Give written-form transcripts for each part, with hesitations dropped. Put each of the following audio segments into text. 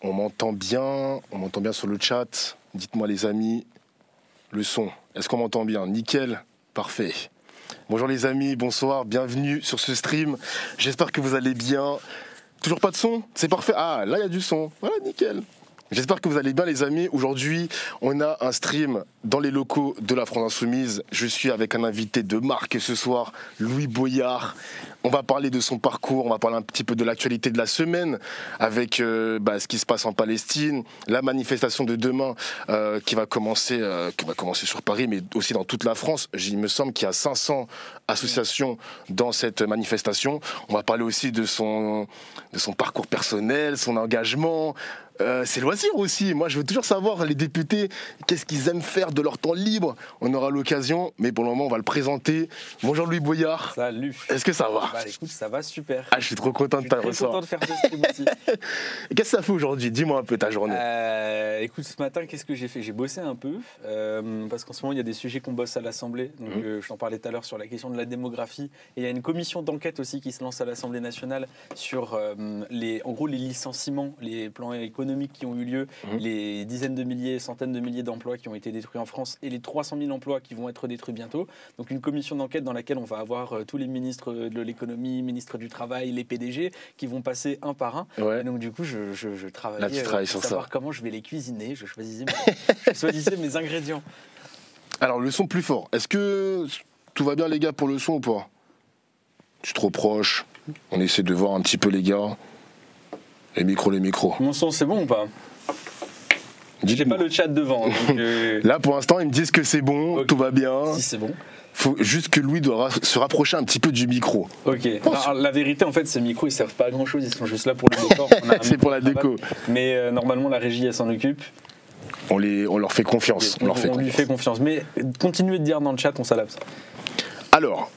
On m'entend bien sur le chat. Dites-moi les amis, le son, est-ce qu'on m'entend bien? Nickel, parfait. Bonjour les amis, bonsoir, bienvenue sur ce stream. J'espère que vous allez bien. Toujours pas de son? C'est parfait. Ah, là il y a du son. Voilà, nickel. J'espère que vous allez bien les amis. Aujourd'hui, on a un stream dans les locaux de la France Insoumise. Je suis avec un invité de marque ce soir, Louis Boyard. On va parler de son parcours, on va parler un petit peu de l'actualité de la semaine avec ce qui se passe en Palestine, la manifestation de demain qui va commencer sur Paris, mais aussi dans toute la France. Il me semble qu'il y a 500 associations dans cette manifestation. On va parler aussi de son parcours personnel, son engagement. C'est loisir aussi. Moi, je veux toujours savoir, les députés, qu'est-ce qu'ils aiment faire de leur temps libre. On aura l'occasion, mais pour le moment, on va le présenter. Bonjour Louis Boyard. Salut. Est-ce que ça va? Bah écoute, ça va super. Ah, je suis trop content de t'avoir. Je suis très content de faire ce stream aussi. Qu'est-ce que ça fait aujourd'hui? Dis-moi un peu ta journée. Écoute, ce matin, qu'est-ce que j'ai fait? J'ai bossé un peu, parce qu'en ce moment, il y a des sujets qu'on bosse à l'Assemblée. Donc, je t'en parlais tout à l'heure sur la question de la démographie. Et il y a une commission d'enquête aussi qui se lance à l'Assemblée nationale sur les licenciements, les plans économiques qui ont eu lieu, les dizaines de milliers, centaines de milliers d'emplois qui ont été détruits en France et les 300 000 emplois qui vont être détruits bientôt. Donc une commission d'enquête dans laquelle on va avoir tous les ministres de l'économie, ministres du travail, les PDG qui vont passer un par un. Ouais. Et donc du coup, je travaillais sur savoir ça. Comment je vais les cuisiner. Je choisissais mes ingrédients. Alors le son plus fort. Est-ce que tout va bien les gars pour le son ou pas? Je suis trop proche. On essaie de voir un petit peu les gars. Les micros. Mon son, c'est bon ou pas? J'ai pas le chat devant. Donc Là, pour l'instant, ils me disent que c'est bon, okay. Tout va bien. Si c'est bon. Faut juste que Louis doit se rapprocher un petit peu du micro. Ok. Alors, la vérité, en fait, ces micros, ils servent pas à grand chose. Ils sont juste là pour le décor. C'est pour la déco. Mais normalement, la régie, elle s'en occupe. On leur fait confiance. On lui fait confiance. Mais continuez de dire dans le chat, on s'adapte. Alors.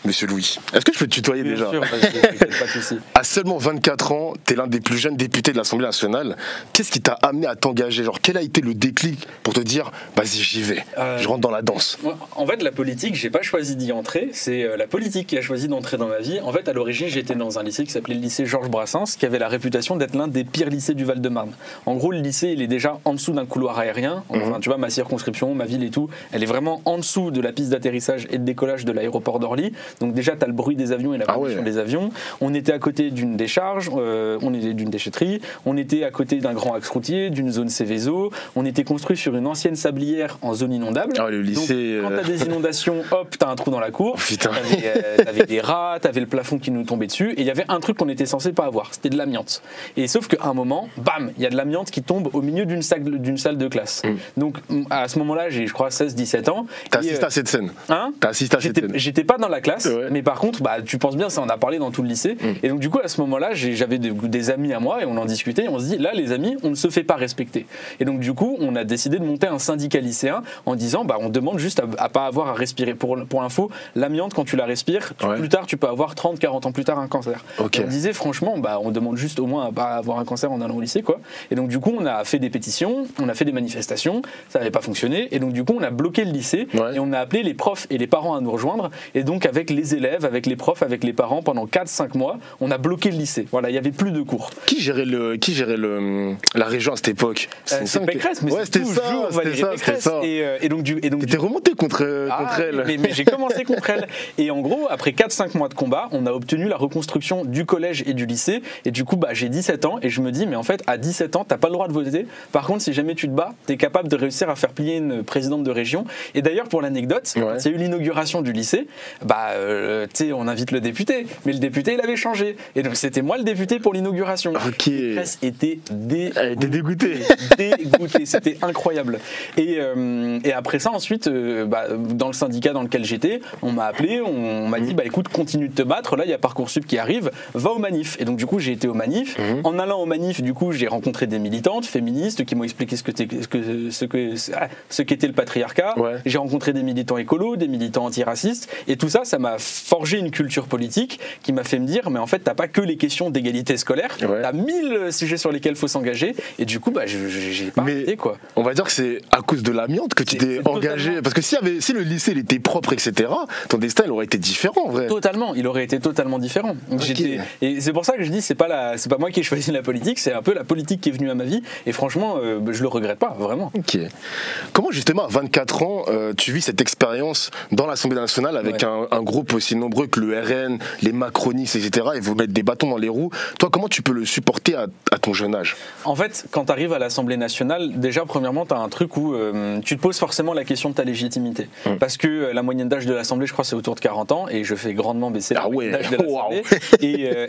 Monsieur Louis, est-ce que je peux te tutoyer bien déjà? Sûr, pas de souci. À seulement 24 ans, tu es l'un des plus jeunes députés de l'Assemblée nationale. Qu'est-ce qui t'a amené à t'engager? Quel a été le déclic pour te dire, vas-y, j'y vais, je rentre dans la danse? En fait, la politique, j'ai pas choisi d'y entrer. C'est la politique qui a choisi d'entrer dans ma vie. En fait, à l'origine, j'étais dans un lycée qui s'appelait le lycée Georges Brassens, qui avait la réputation d'être l'un des pires lycées du Val-de-Marne. En gros, le lycée, il est déjà en dessous d'un couloir aérien. Enfin, tu vois, ma circonscription, ma ville et tout, elle est vraiment en dessous de la piste d'atterrissage et de décollage de l'aéroport d'Orly. Donc déjà, tu as le bruit des avions et la pollution des avions. On était à côté d'une décharge, on était d'une déchetterie, on était à côté d'un grand axe routier, d'une zone Céveso, on était construit sur une ancienne sablière en zone inondable. Ah, le lycée, donc, quand t'as des inondations, hop, t'as un trou dans la cour, t'avais des rats, t'avais le plafond qui nous tombait dessus, et il y avait un truc qu'on était censé pas avoir, c'était de l'amiante. Et sauf qu'à un moment, bam, il y a de l'amiante qui tombe au milieu d'une salle de classe. Donc à ce moment-là, j'ai je crois 16-17 ans. T'as assisté à cette scène? Hein? T'as assisté à cette scène? J'étais pas dans la classe, mais par contre, tu penses bien, ça on a parlé dans tout le lycée. Et donc du coup, à ce moment-là, j'avais des amis à moi et on en discutait. Et on se dit, là, les amis, on ne se fait pas respecter. Et donc du coup, on a décidé de monter un syndicat lycéen en disant, on demande juste à pas avoir à respirer. Pour l'info, l'amiante, quand tu la respires, plus tard, tu peux avoir 30-40 ans plus tard un cancer. Okay. On disait, franchement, on demande juste au moins à pas avoir un cancer en allant au lycée, quoi. Et donc du coup, on a fait des pétitions, on a fait des manifestations, ça n'avait pas fonctionné. Et donc du coup, on a bloqué le lycée et on a appelé les profs et les parents à nous rejoindre. Et donc avec les élèves, avec les profs, avec les parents, pendant 4-5 mois, on a bloqué le lycée. Voilà, il n'y avait plus de cours. Qui gérait la région à cette époque? C'est Pécresse, mais c'était ça. Et donc t'étais remonté contre elle. Mais j'ai commencé contre elle. Et en gros, après 4-5 mois de combat, on a obtenu la reconstruction du collège et du lycée. Et du coup, j'ai 17 ans et je me dis, mais en fait, à 17 ans, t'as pas le droit de voter. Par contre, si jamais tu te bats, t'es capable de réussir à faire plier une présidente de région. Et d'ailleurs, pour l'anecdote, quand il y a eu l'inauguration du lycée, on invite le député, mais le député il avait changé et donc c'était moi le député pour l'inauguration. Okay. La presse était dégoûtée. C'était incroyable. Et après ça ensuite, dans le syndicat dans lequel j'étais, on m'a appelé, on m'a dit écoute, continue de te battre, là il y a Parcoursup qui arrive, va au manif. Et donc du coup j'ai été au manif. En allant au manif, du coup j'ai rencontré des militantes féministes qui m'ont expliqué ce qu'était le patriarcat. J'ai rencontré des militants écolos, des militants antiracistes, et tout ça m'a m'a forgé une culture politique qui m'a fait me dire, mais en fait, t'as pas que les questions d'égalité scolaire, t'as 1000 sujets sur lesquels il faut s'engager, et du coup, j'ai pas arrêté, quoi. On va dire que c'est à cause de l'amiante que tu t'es engagé, parce que si le lycée il était propre, etc., ton destin il aurait été différent, en vrai. Totalement, il aurait été totalement différent. Okay. Et c'est pour ça que je dis, c'est pas moi qui ai choisi la politique, c'est un peu la politique qui est venue à ma vie, et franchement, je le regrette pas, vraiment. Ok. Comment justement, à 24 ans, tu vis cette expérience dans l'Assemblée nationale avec un groupe aussi nombreux que le RN, les macronistes, etc., et vous mettre des bâtons dans les roues. Toi, comment tu peux le supporter à ton jeune âge? En fait, quand tu arrives à l'Assemblée nationale, déjà, premièrement, tu as un truc où tu te poses forcément la question de ta légitimité. Parce que la moyenne d'âge de l'Assemblée, je crois, c'est autour de 40 ans, et je fais grandement baisser la moyenne d'âge de l'Assemblée.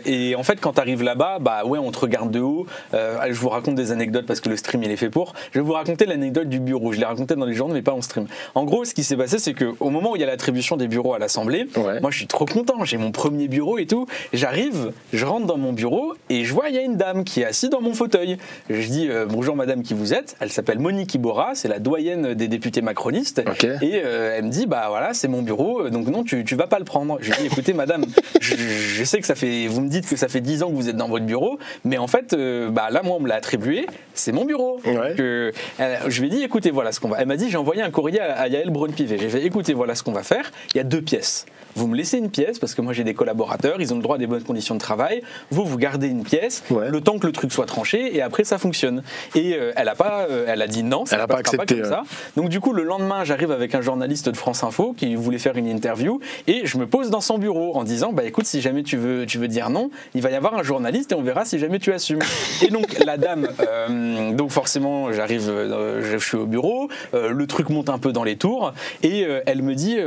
Et en fait, quand tu arrives là-bas, on te regarde de haut. Je vous raconte des anecdotes parce que le stream, il est fait pour. Je vais vous raconter l'anecdote du bureau. Je l'ai raconté dans les journaux, mais pas en stream. En gros, ce qui s'est passé, c'est qu'au moment où il y a l'attribution des bureaux à l'Assemblée, moi, je suis trop content. J'ai mon premier bureau et tout. J'arrive, je rentre dans mon bureau et je vois, il y a une dame qui est assise dans mon fauteuil. Je dis bonjour madame, qui vous êtes? Elle s'appelle Monique Iborra, c'est la doyenne des députés macronistes. Et elle me dit voilà, c'est mon bureau, donc non, tu vas pas le prendre. Je lui dis écoutez madame, je sais que vous me dites que ça fait 10 ans que vous êtes dans votre bureau, mais en fait là moi on me l'a attribué, c'est mon bureau. Donc, je lui ai dit écoutez voilà ce qu'on va. Elle m'a dit j'ai envoyé un courrier à Yael Braun-Pivet. J'ai fait écoutez voilà ce qu'on va faire. Il y a 2 pièces. Vous me laissez une pièce parce que moi j'ai des collaborateurs, ils ont le droit à des bonnes conditions de travail. Vous gardez une pièce, le temps que le truc soit tranché et après ça fonctionne. Et elle a dit non, ça ne passera pas comme ça. Donc du coup le lendemain j'arrive avec un journaliste de France Info qui voulait faire une interview et je me pose dans son bureau en disant écoute si jamais tu veux dire non, il va y avoir un journaliste et on verra si jamais tu assumes. Et donc la dame, donc forcément j'arrive, je suis au bureau, le truc monte un peu dans les tours et elle me dit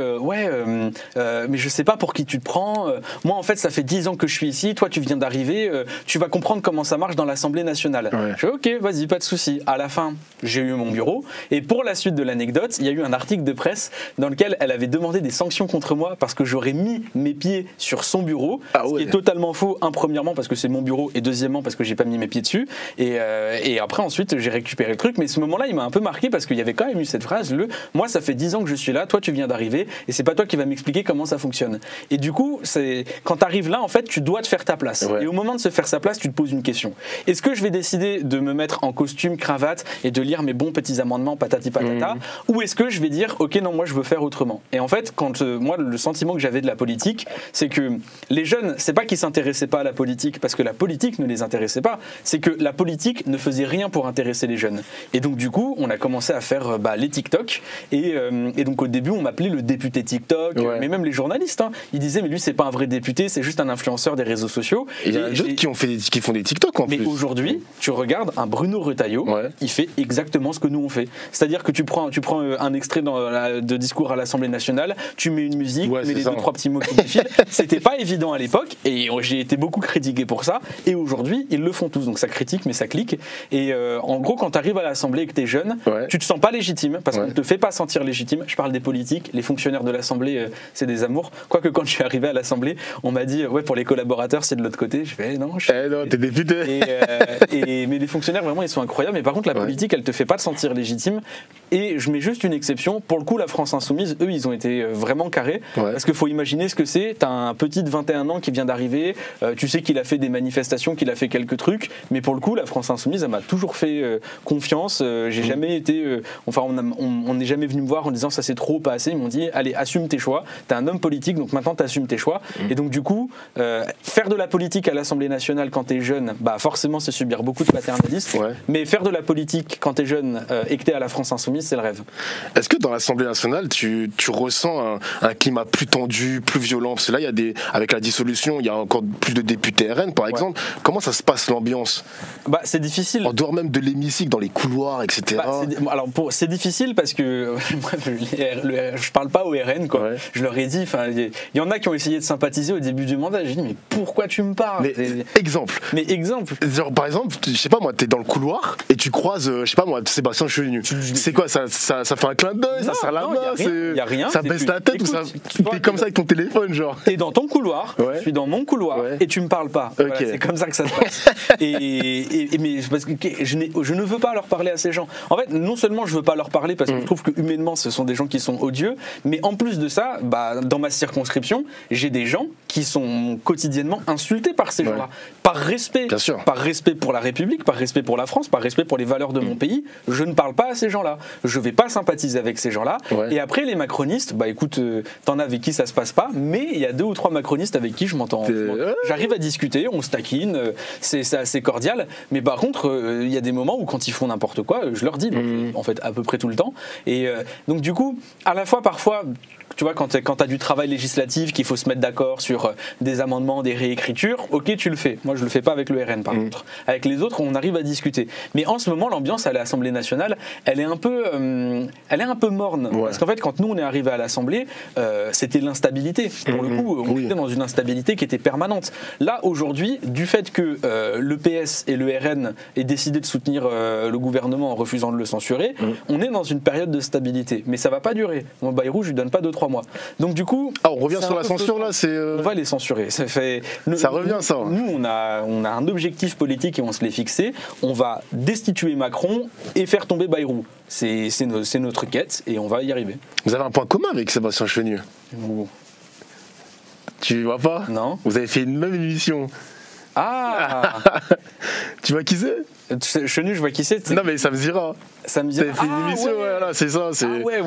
mais je sais pas pour qui tu te prends, moi en fait ça fait 10 ans que je suis ici, toi tu viens d'arriver, tu vas comprendre comment ça marche dans l'Assemblée nationale. Je dis ok, vas-y, pas de souci. À la fin, j'ai eu mon bureau et pour la suite de l'anecdote, il y a eu un article de presse dans lequel elle avait demandé des sanctions contre moi parce que j'aurais mis mes pieds sur son bureau, ce qui est totalement faux, premièrement parce que c'est mon bureau et deuxièmement parce que j'ai pas mis mes pieds dessus et après ensuite j'ai récupéré le truc, mais ce moment-là il m'a un peu marqué parce qu'il y avait quand même eu cette phrase, moi ça fait 10 ans que je suis là, toi tu viens d'arriver et c'est pas toi qui vas m'expliquer comment ça fonctionne. Et du coup, quand tu arrives là, en fait, tu dois te faire ta place. Et au moment de se faire sa place, tu te poses une question. Est-ce que je vais décider de me mettre en costume, cravate et de lire mes bons petits amendements, patati patata, ou est-ce que je vais dire, ok, non, moi je veux faire autrement. Et en fait, moi, le sentiment que j'avais de la politique, c'est que les jeunes, c'est pas qu'ils s'intéressaient pas à la politique parce que la politique ne les intéressait pas, c'est que la politique ne faisait rien pour intéresser les jeunes. Et donc du coup, on a commencé à faire les TikTok et donc au début, on m'appelait le député TikTok, mais même les journalistes, ils disaient mais lui c'est pas un vrai député, c'est juste un influenceur des réseaux sociaux. Et il y a d'autres qui font des TikTok en plus. Mais aujourd'hui, tu regardes un Bruno Retailleau, il fait exactement ce que nous on fait. C'est-à-dire que tu prends un extrait de discours à l'Assemblée nationale, tu mets une musique, tu mets les 2-3 petits mots qui défilent. C'était pas évident à l'époque et j'ai été beaucoup critiqué pour ça. Et aujourd'hui, ils le font tous. Donc ça critique, mais ça clique. Et en gros, quand tu arrives à l'Assemblée et que tu es jeune, tu te sens pas légitime parce qu'on ne te fait pas sentir légitime. Je parle des politiques, les fonctionnaires de l'Assemblée, c'est des amours. Quoique quand je suis arrivé à l'Assemblée, on m'a dit pour les collaborateurs c'est de l'autre côté. Je fais non, t'es député. Mais les fonctionnaires vraiment ils sont incroyables. Mais par contre la politique elle te fait pas te sentir légitime. Et je mets juste une exception. Pour le coup la France Insoumise, eux ils ont été vraiment carrés parce qu'il faut imaginer ce que c'est. T'as un petit de 21 ans qui vient d'arriver. Tu sais qu'il a fait des manifestations, qu'il a fait quelques trucs. Mais pour le coup la France Insoumise elle m'a toujours fait confiance. J'ai jamais été. On n'est jamais venu me voir en disant ça c'est trop, pas assez. Ils m'ont dit allez assume tes choix. T'es un homme politique donc maintenant t'assumes tes choix. Et donc du coup faire de la politique à l'Assemblée nationale quand t'es jeune, forcément c'est subir beaucoup de paternalisme. Mais faire de la politique quand t'es jeune et que t'es à la France Insoumise, c'est le rêve. Est-ce que dans l'Assemblée nationale tu ressens un climat plus tendu, plus violent? Parce que là avec la dissolution il y a encore plus de députés RN par exemple. Comment ça se passe l'ambiance? C'est difficile. En dehors même de l'hémicycle, dans les couloirs, etc. C'est difficile parce que moi je parle pas au RN quoi. Je leur ai dit, il y en a qui ont essayé de sympathiser au début du mandat. J'ai dit mais pourquoi tu me parles? Exemple. Genre, par exemple, je sais pas moi, t'es dans le couloir et tu croises, je sais pas moi, Sébastien Chenu. C'est quoi ça fait un clin d'œil, ça serre la main, y a rien, ça baisse la tête ou ça? T'es comme ça avec ton téléphone genre. T'es dans ton couloir, je suis dans mon couloir et tu me parles pas. Voilà, c'est comme ça que ça se passe. Mais parce que je ne veux pas leur parler à ces gens. En fait, non seulement je veux pas leur parler parce que je trouve que humainement ce sont des gens qui sont odieux, mais en plus de ça, dans ma circonscription, j'ai des gens qui sont quotidiennement insultés par ces gens-là. Par respect. Bien sûr. Par respect pour la République, par respect pour la France, par respect pour les valeurs de mon pays, je ne parle pas à ces gens-là. Je ne vais pas sympathiser avec ces gens-là. Et après, les macronistes, bah écoute, t'en as avec qui ça se passe pas, mais il y a 2 ou 3 macronistes avec qui je m'entends. J'arrive à discuter, on se taquine, c'est assez cordial. Mais par contre, il y a des moments où quand ils font n'importe quoi, je leur dis, en fait, à peu près tout le temps. Et donc du coup, à la fois parfois, tu vois, quand tu as du travail législatif, qu'il faut se mettre d'accord sur des amendements, des réécritures, ok, tu le fais. Moi, je le fais pas avec le RN, par contre. Avec les autres, on arrive à discuter. Mais en ce moment, l'ambiance à l'Assemblée nationale, elle est un peu morne. Parce qu'en fait, quand nous, on est arrivé à l'Assemblée, c'était l'instabilité. Pour le coup, on était dans une instabilité qui était permanente. Là, aujourd'hui, du fait que le PS et le RN aient décidé de soutenir le gouvernement en refusant de le censurer, on est dans une période de stabilité. Mais ça va pas durer. Moi, Bayrou, je lui donne pas 2-3 mois. Donc du coup, on revient sur la censure là, on va les censurer. Ça revient ça. Nous, on a un objectif politique et on se l'est fixé. On va destituer Macron et faire tomber Bayrou. C'est notre quête et on va y arriver. Vous avez un point commun avec Sébastien Chenu. Tu vois pas? Non. Vous avez fait une même émission. Ah. Tu vois qui c'est? Chenu, je vois qui c'est. Non mais Samzira. Samzira. T'avais fait une émission, voilà, c'est ça. Ah ouais.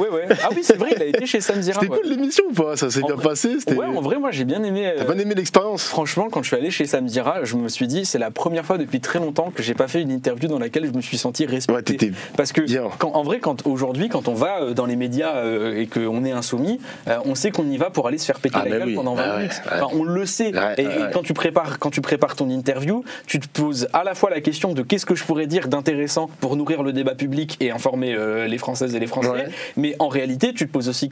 Ah oui, c'est vrai, il a été chez Samzira. C'était cool l'émission ou pas? Ça s'est bien passé? Ouais, en vrai, moi j'ai bien aimé. T'as bien aimé l'expérience? Franchement, quand je suis allé chez Samzira, je me suis dit, c'est la première fois depuis très longtemps que j'ai pas fait une interview dans laquelle je me suis senti respecté. Ouais, parce que en vrai, aujourd'hui, quand on va dans les médias et qu'on est insoumis, on sait qu'on y va pour aller se faire péter la gueule pendant 20 minutes. Enfin, on le sait. Et quand tu prépares ton interview, tu te poses à la fois la question de qu'est-ce que je pourrais dire d'intéressant pour nourrir le débat public et informer les Françaises et les Français, mais en réalité tu te poses aussi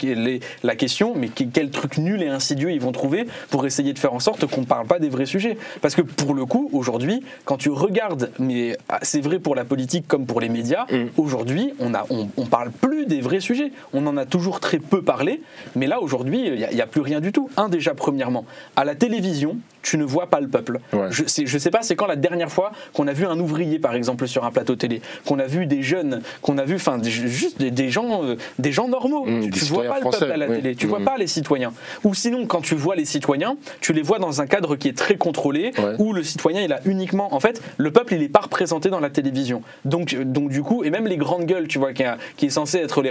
la question, mais quel truc nul et insidieux ils vont trouver pour essayer de faire en sorte qu'on ne parle pas des vrais sujets. Parce que pour le coup, aujourd'hui, quand tu regardes, mais c'est vrai pour la politique comme pour les médias, aujourd'hui on parle plus des vrais sujets. On en a toujours très peu parlé, mais là aujourd'hui il n'y a plus rien du tout. Déjà premièrement, à la télévision, tu ne vois pas le peuple. Je sais pas, c'est quand la dernière fois qu'on a vu un ouvrier, par exemple, sur un plateau télé, qu'on a vu des jeunes, qu'on a vu, enfin, juste des gens normaux. Tu vois pas le peuple à la télé, tu vois pas les citoyens. Ou sinon, quand tu vois les citoyens, tu les vois dans un cadre qui est très contrôlé, où le citoyen, il a uniquement, en fait, le peuple, il est pas représenté dans la télévision. Donc du coup, et même les grandes gueules, tu vois, qui est censé être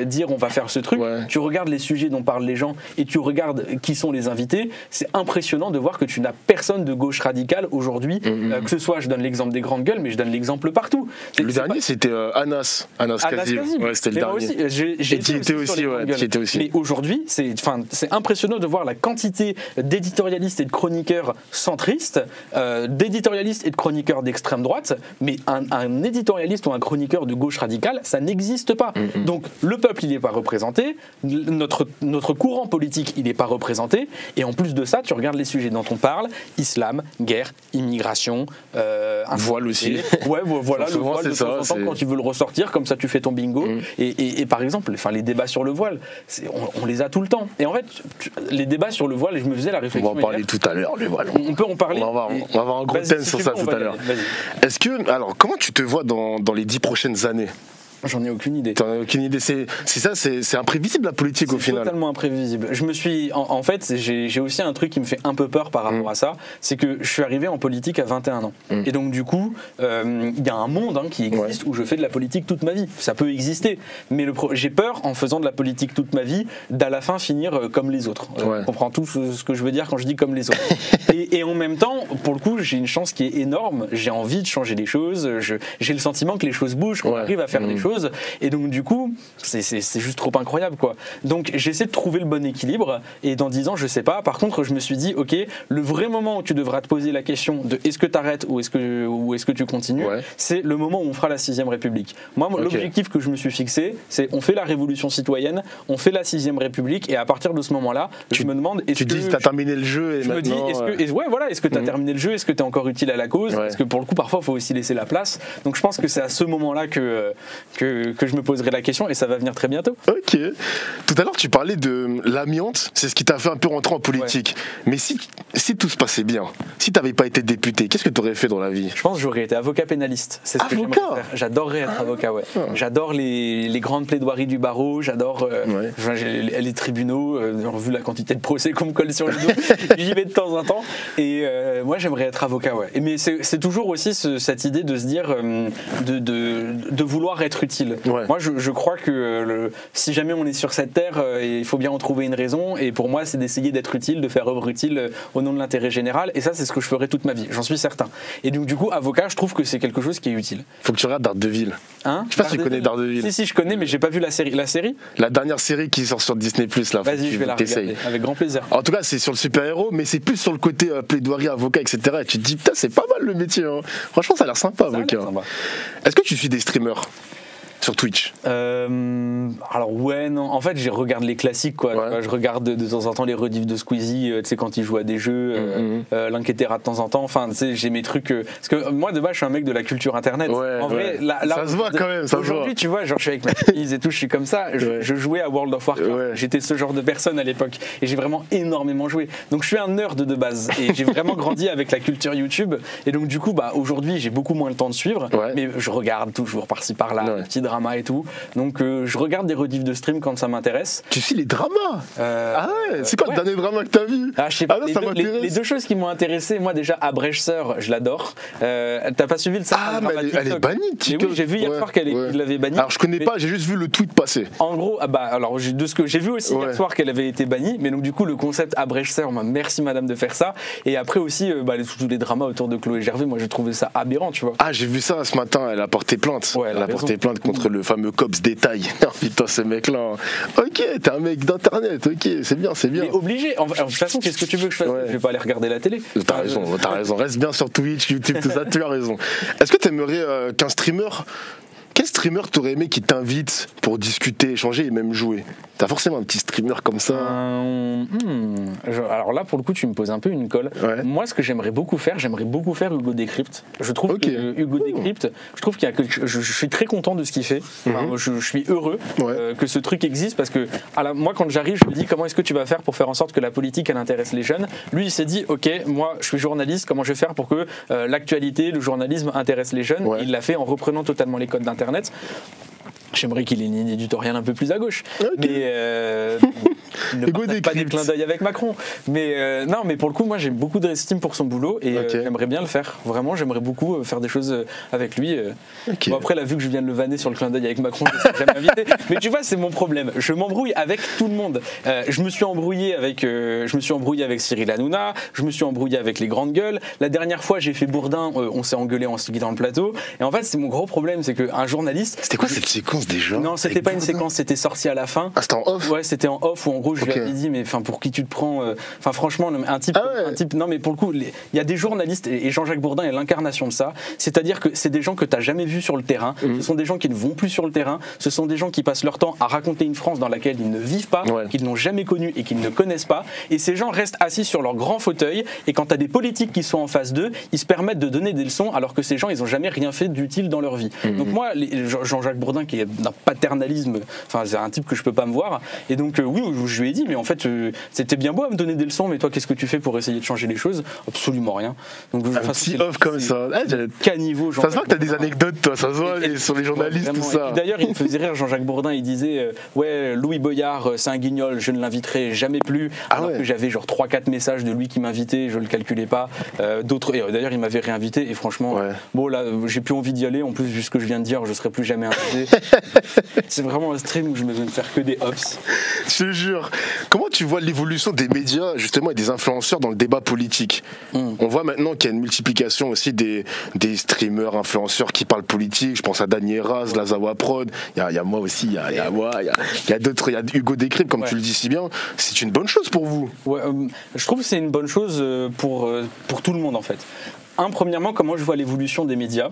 dire on va faire ce truc, tu regardes les sujets dont parlent les gens et tu regardes qui sont les invités, c'est impressionnant de voir que tu n'as personne de gauche radicale aujourd'hui, que ce soit, je donne l'exemple des grandes gueules, mais je donne l'exemple partout. Le dernier, c'était Anas Kazim. Ouais, c'était le dernier. J'ai été aussi. Mais aujourd'hui, c'est impressionnant de voir la quantité d'éditorialistes et de chroniqueurs centristes, d'éditorialistes et de chroniqueurs d'extrême droite, mais un éditorialiste ou un chroniqueur de gauche radicale, ça n'existe pas. Donc le peuple, il n'est pas représenté, notre courant politique, il n'est pas représenté, et en plus de ça, tu regardes les sujets dont on parle, islam, guerre, immigration, voile aussi. Ouais, voilà, le voile de temps en temps, quand tu veux le ressortir, comme ça tu fais ton bingo. Et par exemple, les débats sur le voile, on les a tout le temps. Et en fait, les débats sur le voile, et je me faisais la réflexion. On va en parler tout à l'heure, le voile. On peut en parler. On va avoir un gros thème sur ça tout à l'heure. Alors, comment tu te vois dans les 10 prochaines années? J'en ai aucune idée. T'en as aucune idée. C'est imprévisible la politique au final. C'est totalement imprévisible. Je me suis, en fait, j'ai aussi un truc qui me fait un peu peur par rapport à ça, c'est que je suis arrivé en politique à 21 ans. Et donc du coup, il y a un monde qui existe où je fais de la politique toute ma vie. Ça peut exister, mais j'ai peur en faisant de la politique toute ma vie d'à la fin finir comme les autres. On comprend tout ce que je veux dire quand je dis comme les autres. et en même temps, pour le coup, j'ai une chance qui est énorme. J'ai envie de changer les choses. J'ai le sentiment que les choses bougent, qu'on arrive à faire des choses. Et donc du coup, c'est juste trop incroyable quoi. Donc j'essaie de trouver le bon équilibre et dans 10 ans, je sais pas. Par contre, je me suis dit, ok, le vrai moment où tu devras te poser la question de est-ce que tu arrêtes ou est-ce que tu continues, c'est le moment où on fera la 6ème République. Moi, l'objectif que je me suis fixé, c'est on fait la révolution citoyenne, on fait la 6ème République et à partir de ce moment-là, je me demande est-ce que... Tu dis, t'as terminé le jeu et je maintenant... me dis, est-ce que t'as terminé le jeu, est-ce que t'es encore utile à la cause, parce que pour le coup, parfois, il faut aussi laisser la place. Donc je pense que c'est à ce moment-là que je me poserai la question et ça va venir très bientôt. Ok. Tout à l'heure, tu parlais de l'amiante, c'est ce qui t'a fait un peu rentrer en politique. Ouais. Mais si tout se passait bien, si tu n'avais pas été député, qu'est-ce que tu aurais fait dans la vie? Je pense que j'aurais été avocat pénaliste. C'est ce que j'aimerais faire. J'adorerais être avocat, ouais. J'adore les grandes plaidoiries du barreau, j'adore les tribunaux, vu la quantité de procès qu'on me colle sur le dos, j'y vais de temps en temps. Et moi, j'aimerais être avocat, ouais. Mais c'est toujours aussi cette idée de se dire, de vouloir être utile. Ouais. Moi, je crois que si jamais on est sur cette terre, il faut bien en trouver une raison. Et pour moi, c'est d'essayer d'être utile, de faire œuvre utile au nom de l'intérêt général. Et ça, c'est ce que je ferai toute ma vie. J'en suis certain. Et donc, du coup, avocat, je trouve que c'est quelque chose qui est utile. Faut que tu regardes Daredevil. Hein? Je sais pas si tu connais Daredevil. Si, je connais, mais j'ai pas vu la série. La série? La dernière série qui sort sur Disney+. Là. Vas-y, je vais la regarder. Avec grand plaisir. En tout cas, c'est sur le super-héros, mais c'est plus sur le côté plaidoirie, avocat, etc. Et tu te dis, putain, c'est pas mal le métier. Hein. Franchement, ça a l'air sympa, avocat. Est-ce que tu suis des streamers sur Twitch? Alors ouais, non. En fait, je regarde les classiques, quoi. Ouais. Je regarde de temps en temps les rediffs de Squeezie, tu sais, quand il joue à des jeux, l'Inquiétera de temps en temps. Enfin, tu sais, j'ai mes trucs. Parce que moi, de base, je suis un mec de la culture internet. Ouais, en vrai, là, ça se voit quand même. Aujourd'hui, tu vois, genre, je suis avec ma fille et tout, je suis comme ça. Je jouais à World of Warcraft. Ouais. J'étais ce genre de personne à l'époque. Et j'ai vraiment énormément joué. Donc, je suis un nerd de base. Et j'ai vraiment grandi avec la culture YouTube. Et donc, du coup, aujourd'hui, j'ai beaucoup moins le temps de suivre. Ouais. Mais je regarde toujours par-ci par-là, petits dramas et tout. Donc je regarde des rediffs de stream quand ça m'intéresse. Tu suis les dramas Ah ouais, c'est quoi le dernier drama que t'as vu? Je sais pas, les deux choses qui m'ont intéressé, moi déjà, Abrechseur, je l'adore. T'as pas suivi le ça? Ah, mais elle est bannie, oui, j'ai vu hier soir qu'elle l'avait bannie. Alors je connais pas, j'ai juste vu le tweet passer. En gros, alors de ce que j'ai vu aussi hier soir qu'elle avait été bannie, mais donc du coup le concept Abrechseur, merci madame de faire ça. Et après aussi, tous les dramas autour de Chloé Gervais, moi j'ai trouvé ça aberrant, tu vois. Ah, j'ai vu ça ce matin, elle a porté plainte. Ouais, elle a porté plainte contre le fameux Cops Détail. Oh, putain, ce mec-là. Ok, t'es un mec d'internet, ok, c'est bien, c'est bien. Mais obligé. De toute façon, qu'est-ce que tu veux que je fasse? Je vais pas aller regarder la télé. T'as raison. Reste bien sur Twitch, YouTube, tout ça, tu as raison. Est-ce que t'aimerais qu'un streamer. Quel streamer t'aurais aimé qui t'invite pour discuter, échanger et même jouer? T'as forcément un petit streamer comme ça? Alors là, pour le coup, tu me poses un peu une colle. Ouais. Moi, ce que j'aimerais beaucoup faire Hugo Décrypte. Je trouve que Hugo Décrypte, je trouve qu'il y a je suis très content de ce qu'il fait. Je suis heureux que ce truc existe parce que moi, quand j'arrive, je me dis comment est-ce que tu vas faire pour faire en sorte que la politique, elle intéresse les jeunes. Lui, il s'est dit, ok, moi, je suis journaliste, comment je vais faire pour que l'actualité, le journalisme intéresse les jeunes? Il l'a fait en reprenant totalement les codes d'Internet. J'aimerais qu'il ait une ligne éditoriale un peu plus à gauche. Mais ne partage pas des clins d'œil avec Macron. Mais non, mais pour le coup, moi j'ai beaucoup d'estime pour son boulot et j'aimerais bien le faire. Vraiment, j'aimerais beaucoup faire des choses avec lui. Bon, après, là, vu que je viens de le vanner sur le clin d'œil avec Macron, je ne serai jamais invité. Mais tu vois, c'est mon problème. Je m'embrouille avec tout le monde. Je me suis embrouillé avec Cyril Hanouna. Je me suis embrouillé avec les grandes gueules. La dernière fois, j'ai fait Bourdin. On s'est engueulé en se quittant le plateau. Et en fait, c'est mon gros problème, c'est qu'un journaliste. C'était quoi cette séquence déjà? Non, c'était pas une séquence, c'était sorti à la fin. Ah, c'était en off? Ouais, c'était en off où en gros je lui avais dit mais pour qui tu te prends? Franchement, un type. Non, mais pour le coup, il y a des journalistes et Jean-Jacques Bourdin est l'incarnation de ça. C'est-à-dire que c'est des gens que t'as jamais vus sur le terrain. Ce sont des gens qui ne vont plus sur le terrain. Ce sont des gens qui passent leur temps à raconter une France dans laquelle ils ne vivent pas, qu'ils n'ont jamais connue et qu'ils ne connaissent pas. Et ces gens restent assis sur leur grand fauteuil. Et quand t'as des politiques qui sont en face d'eux, ils se permettent de donner des leçons alors que ces gens, ils ont jamais rien fait d'utile dans leur vie. Donc moi, Jean-Jacques Bourdin qui est d'un paternalisme, c'est un type que je peux pas me voir. Et donc oui, je lui ai dit, mais en fait, c'était bien beau à me donner des leçons, mais toi, qu'est-ce que tu fais pour essayer de changer les choses? Absolument rien. Donc un petit off comme ça. Caniveau. Ça se voit que t'as des anecdotes, toi. Ça se voit sur les journalistes, tout ça. D'ailleurs, il me faisait rire Jean-Jacques Bourdin. Il disait, Louis Boyard, c'est un guignol, je ne l'inviterai jamais plus. Alors que j'avais genre 3-4 messages de lui qui m'invitait, je le calculais pas. D'autres. Et d'ailleurs, il m'avait réinvité. Et franchement, bon là, j'ai plus envie d'y aller. En plus, vu ce que je viens de dire, je serai plus jamais invité. C'est vraiment un stream où je ne vais me faire que des hops. Je te jure. Comment tu vois l'évolution des médias justement et des influenceurs dans le débat politique? On voit maintenant qu'il y a une multiplication aussi des streamers, influenceurs qui parlent politique. Je pense à Dany Raz, la Zawa Prod. Il y a moi aussi, il y a moi, il y a d'autres. Il y a Hugo Décrypte, comme tu le dis si bien. C'est une bonne chose pour vous? Je trouve que c'est une bonne chose pour tout le monde en fait. Premièrement, comment je vois l'évolution des médias?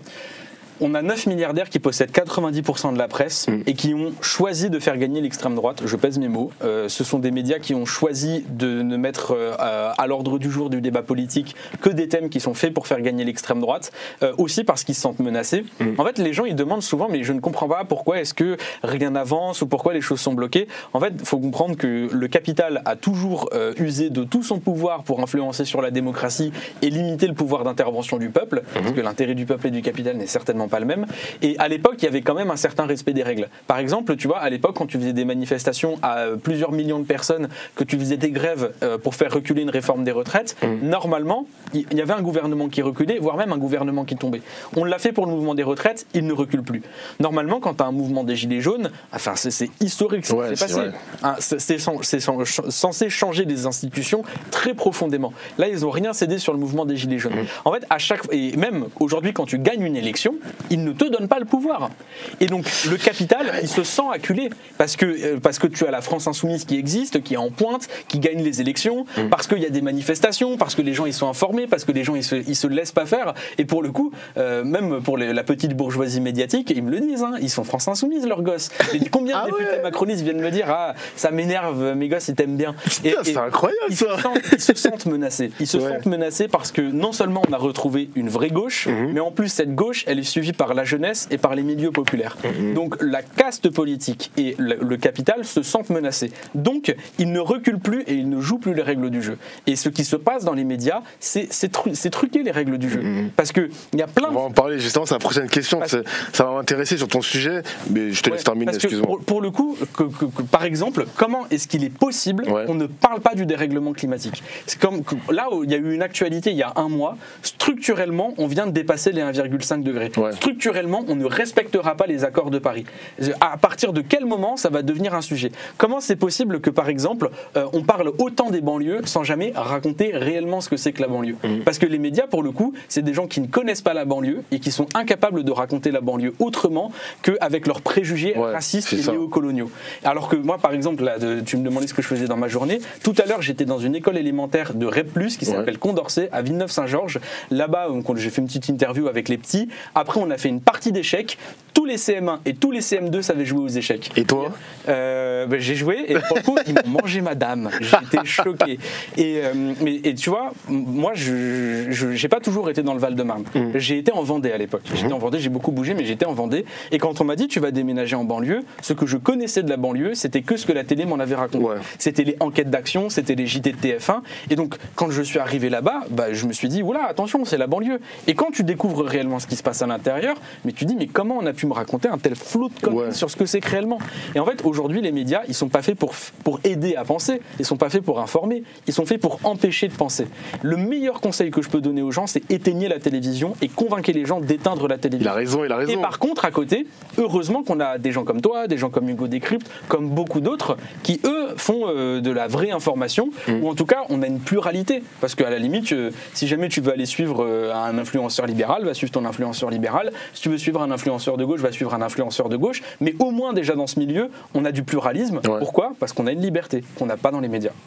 On a 9 milliardaires qui possèdent 90% de la presse et qui ont choisi de faire gagner l'extrême droite, je pèse mes mots. Ce sont des médias qui ont choisi de ne mettre à l'ordre du jour du débat politique que des thèmes qui sont faits pour faire gagner l'extrême droite, aussi parce qu'ils se sentent menacés. En fait, les gens ils demandent souvent, mais je ne comprends pas pourquoi est-ce que rien n'avance ou pourquoi les choses sont bloquées. En fait, il faut comprendre que le capital a toujours usé de tout son pouvoir pour influencer sur la démocratie et limiter le pouvoir d'intervention du peuple, parce que l'intérêt du peuple et du capital n'est certainement pas le même. Et à l'époque, il y avait quand même un certain respect des règles. Par exemple, tu vois, à l'époque, quand tu faisais des manifestations à plusieurs millions de personnes, que tu faisais des grèves pour faire reculer une réforme des retraites, normalement, il y avait un gouvernement qui reculait, voire même un gouvernement qui tombait. On l'a fait pour le mouvement des retraites, il ne recule plus. Normalement, quand tu as un mouvement des Gilets jaunes, enfin, c'est historique ce qui s'est passé. Hein, c'est censé changer des institutions très profondément. Là, ils n'ont rien cédé sur le mouvement des Gilets jaunes. En fait, et même aujourd'hui, quand tu gagnes une élection, ils ne te donnent pas le pouvoir. Et donc, le capital, il se sent acculé parce que tu as la France insoumise qui existe, qui est en pointe, qui gagne les élections, parce qu'il y a des manifestations, parce que les gens ils sont informés, parce que les gens ils se laissent pas faire. Et pour le coup, même pour la petite bourgeoisie médiatique, ils me le disent, hein, ils sont France insoumise leurs gosses. Et combien de députés macronistes viennent me dire ça m'énerve, mes gosses ils t'aiment bien. C'est incroyable ça. Ils se sentent menacés. Ils se sentent menacés parce que non seulement on a retrouvé une vraie gauche, mais en plus cette gauche elle est suivie par la jeunesse et par les milieux populaires. Donc la caste politique et le capital se sentent menacés. Donc ils ne reculent plus et ils ne jouent plus les règles du jeu. Et ce qui se passe dans les médias, c'est truquer les règles du jeu. Parce que il y a plein. On va en parler justement, c'est la prochaine question. Ça va m'intéresser sur ton sujet, mais je te laisse terminer. Excuse-moi. Pour le coup, par exemple, comment est-ce qu'il est possible qu'on ne parle pas du dérèglement climatique? C'est comme là où il y a eu une actualité il y a un mois. Structurellement, on vient de dépasser les 1,5 degrés. Structurellement, on ne respectera pas les accords de Paris. À partir de quel moment ça va devenir un sujet? Comment c'est possible que, par exemple, on parle autant des banlieues sans jamais raconter réellement ce que c'est que la banlieue? Parce que les médias, pour le coup, c'est des gens qui ne connaissent pas la banlieue et qui sont incapables de raconter la banlieue autrement qu'avec leurs préjugés racistes et néocoloniaux. Alors que moi, par exemple, là, tu me demandais ce que je faisais dans ma journée. Tout à l'heure, j'étais dans une école élémentaire de REP+, qui s'appelle Condorcet, à Villeneuve-Saint-Georges. Là-bas, j'ai fait une petite interview avec les petits. Après, on a fait une partie d'échecs. Tous les CM1 et tous les CM2 savaient jouer aux échecs. Et toi? J'ai joué et pour le coup, ils m'ont mangé ma dame. J'étais choqué. Et tu vois, moi, je n'ai pas toujours été dans le Val-de-Marne. J'ai été en Vendée à l'époque. J'étais en Vendée, j'ai beaucoup bougé, mais j'étais en Vendée. Et quand on m'a dit tu vas déménager en banlieue, ce que je connaissais de la banlieue, c'était que ce que la télé m'en avait raconté. C'était les enquêtes d'action, c'était les JT de TF1. Et donc, quand je suis arrivé là-bas, je me suis dit, oula, attention, c'est la banlieure. Et quand tu découvres réellement ce qui se passe à l'intérieur, mais tu dis, mais comment on a pu me raconter un tel flot de conneries sur ce que c'est que réellement? Et en fait, aujourd'hui, les médias, ils sont pas faits pour aider à penser. Ils sont pas faits pour informer. Ils sont faits pour empêcher de penser. Le meilleur conseil que je peux donner aux gens, c'est éteignez la télévision et convainquez les gens d'éteindre la télévision. Il a raison. Et par contre, à côté, heureusement qu'on a des gens comme toi, des gens comme Hugo Décrypte, comme beaucoup d'autres, qui eux font de la vraie information, ou en tout cas, on a une pluralité. Parce qu'à la limite, si jamais tu veux aller suivre un influenceur libéral, va suivre ton influenceur libéral. Si tu veux suivre un influenceur de gauche, va suivre un influenceur de gauche. Mais au moins, déjà dans ce milieu, on a du pluralisme. Pourquoi? Parce qu'on a une liberté qu'on n'a pas dans les médias.